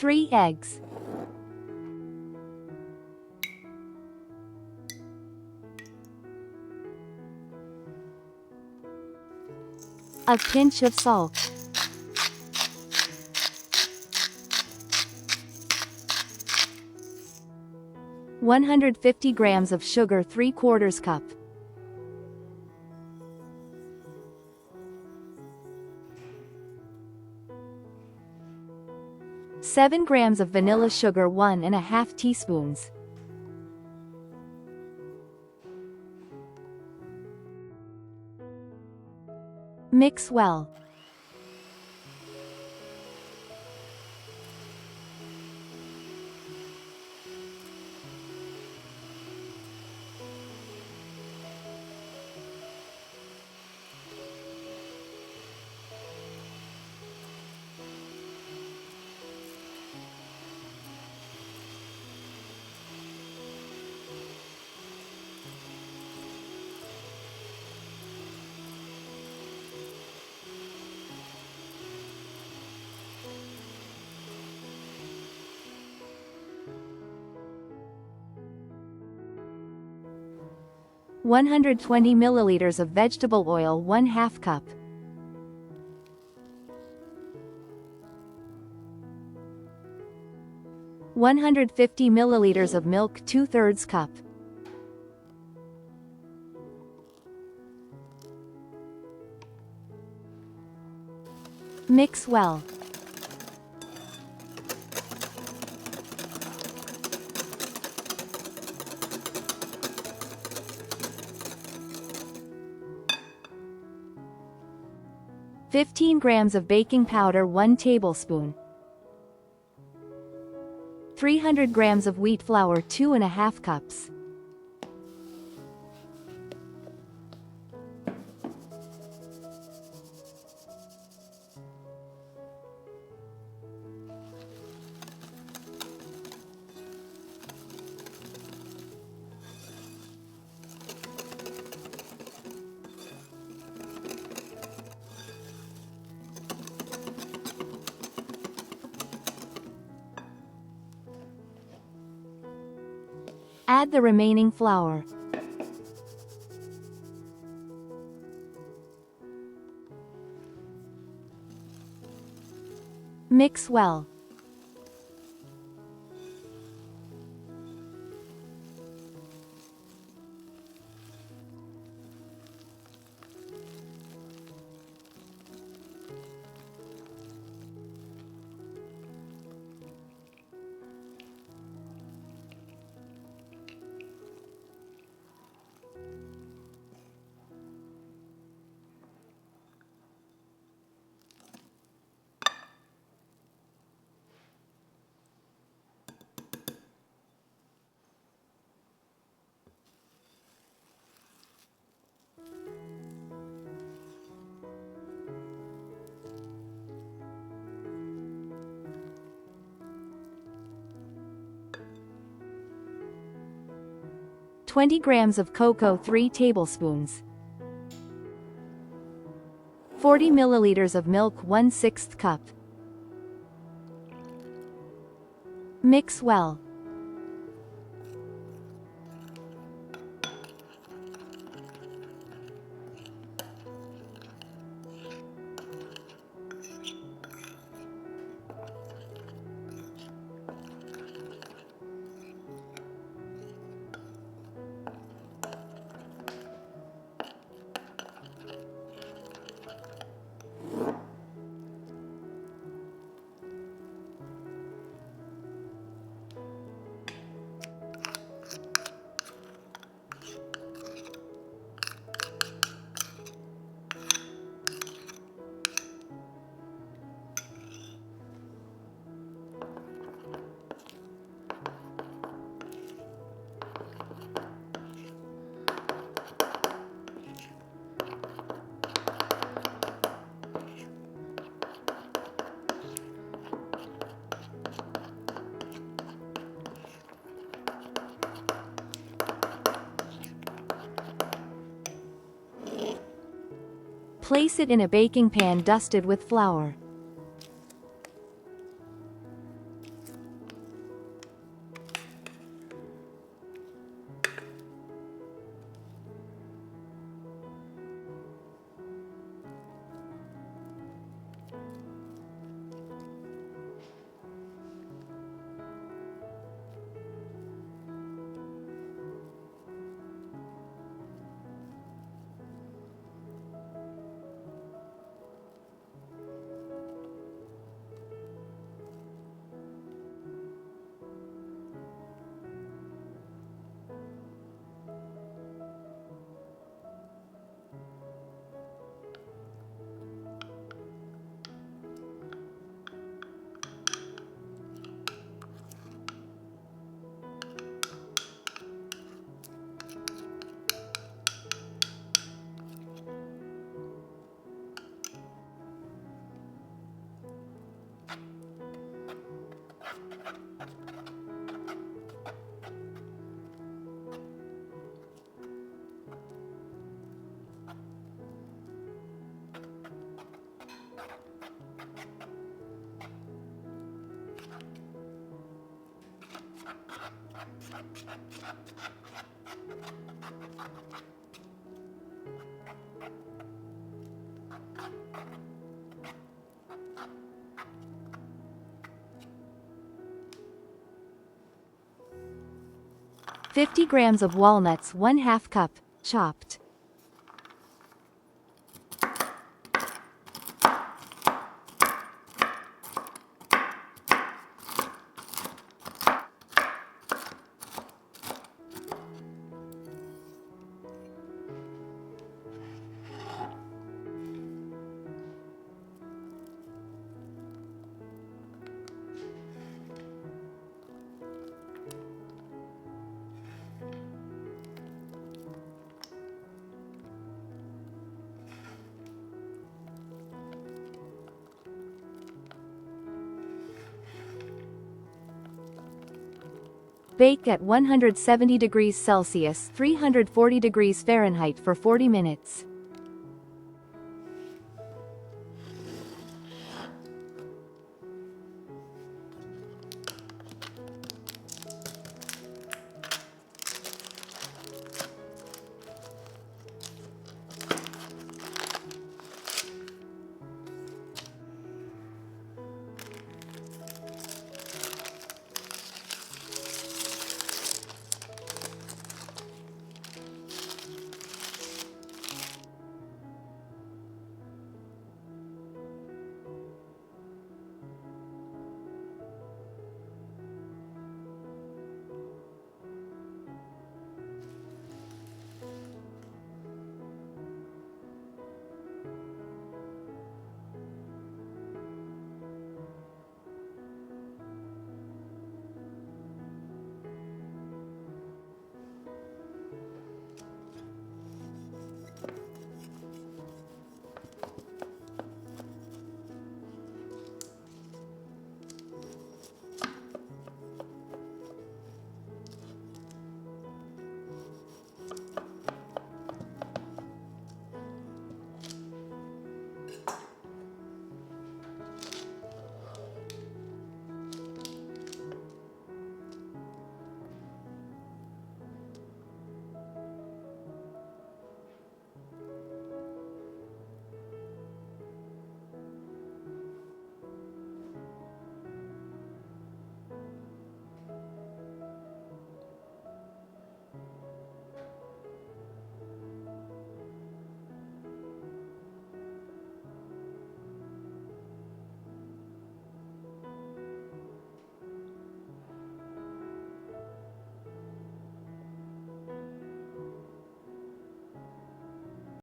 3 eggs, a pinch of salt, 150 grams of sugar 3/4 cup, 7 grams of vanilla sugar 1½ teaspoons, mix well. (120 milliliters of vegetable oil 1/2 cup, 150 milliliters of milk 2/3 cup, mix well. (15 grams of baking powder 1 tablespoon, 300 grams of wheat flour 2½ cups, add the remaining flour. Mix well. (20 grams of cocoa 3 tablespoons, 40 milliliters of milk 1/6 cup. Mix well. Place it in a baking pan dusted with flour. $50 grams of walnuts, 1/2 cup, chopped. Bake at 170 degrees Celsius, 340 degrees Fahrenheit for 40 minutes.